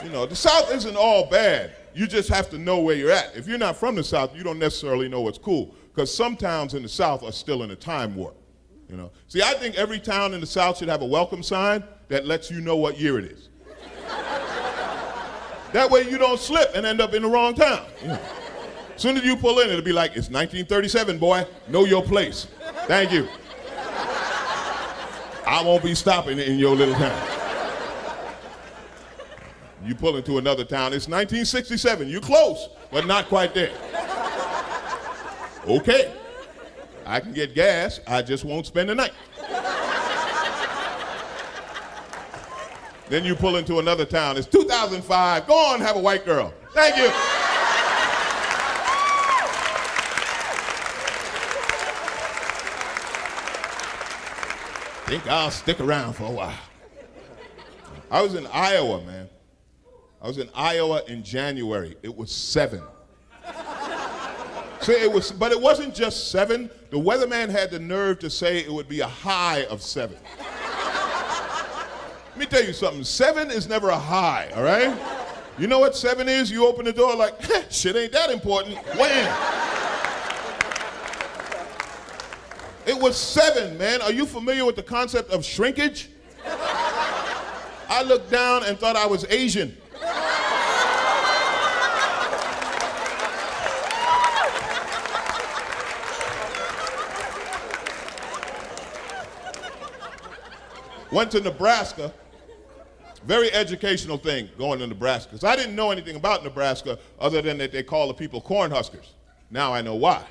You know, the South isn't all bad. You just have to know where you're at. If you're not from the South, you don't necessarily know what's cool, because some towns in the South are still in a time warp. You know, see, I think every town in the South should have a welcome sign that lets you know what year it is. That way you don't slip and end up in the wrong town. Yeah. As soon as you pull in, it'll be like, it's 1937, boy. Know your place. Thank you. I won't be stopping in your little town. You pull into another town, it's 1967. You're close, but not quite there. Okay. I can get gas, I just won't spend the night. Then you pull into another town, it's 2005, go on, have a white girl. Thank you. Think I'll stick around for a while. I was in Iowa, man. I was in Iowa in January. It was 7. So but it wasn't just 7. The weatherman had the nerve to say it would be a high of 7. Let me tell you something. 7 is never a high, all right? You know what 7 is? You open the door like, shit ain't that important. Wham! It was 7, man. Are you familiar with the concept of shrinkage? I looked down and thought I was Asian. Went to Nebraska. Very educational thing going to Nebraska. Because I didn't know anything about Nebraska other than that they call the people corn huskers. Now I know why.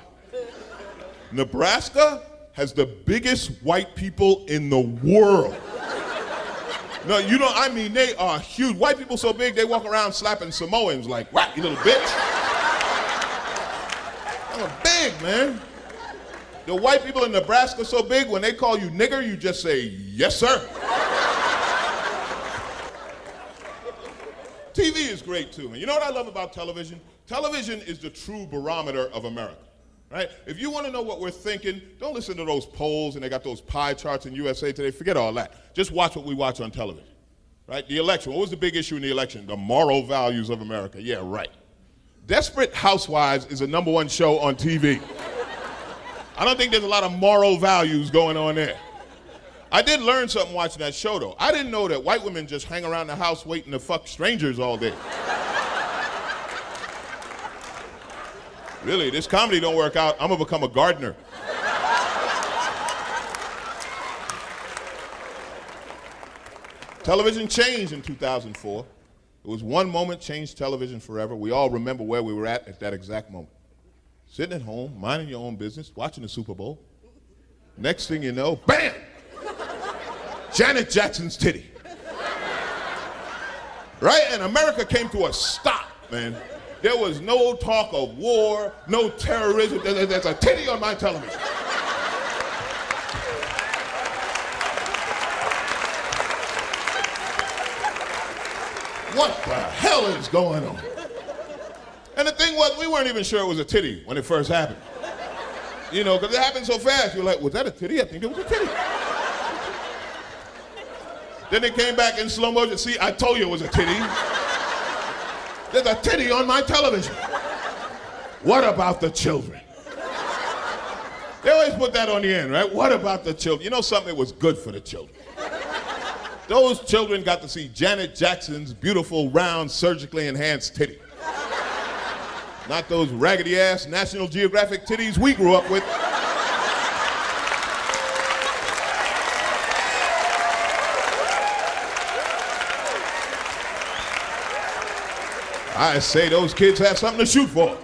Nebraska has the biggest white people in the world. No, you know, I mean, they are huge. White people so big, they walk around slapping Samoans like, whack, you little bitch. They're big, man. The white people in Nebraska so big, when they call you nigger, you just say, yes, sir. TV is great, too. And you know what I love about television? Television is the true barometer of America, right? If you want to know what we're thinking, don't listen to those polls, and they got those pie charts in USA Today. Forget all that. Just watch what we watch on television, right? The election. What was the big issue in the election? The moral values of America. Yeah, right. Desperate Housewives is a #1 show on TV. I don't think there's a lot of moral values going on there. I did learn something watching that show, though. I didn't know that white women just hang around the house waiting to fuck strangers all day. Really, this comedy don't work out, I'm gonna become a gardener. Television changed in 2004. It was one moment, changed television forever. We all remember where we were at that exact moment. Sitting at home, minding your own business, watching the Super Bowl. Next thing you know, bam! Janet Jackson's titty. Right? And America came to a stop, man. There was no talk of war, no terrorism. There's a titty on my television. What the hell is going on? And the thing was, we weren't even sure it was a titty when it first happened. You know, because it happened so fast. You're like, was that a titty? I think it was a titty. Then it came back in slow motion. See, I told you it was a titty. There's a titty on my television. What about the children? They always put that on the end, right? What about the children? You know something? It was good for the children. Those children got to see Janet Jackson's beautiful, round, surgically enhanced titty. Not those raggedy-ass National Geographic titties we grew up with. I say those kids have something to shoot for.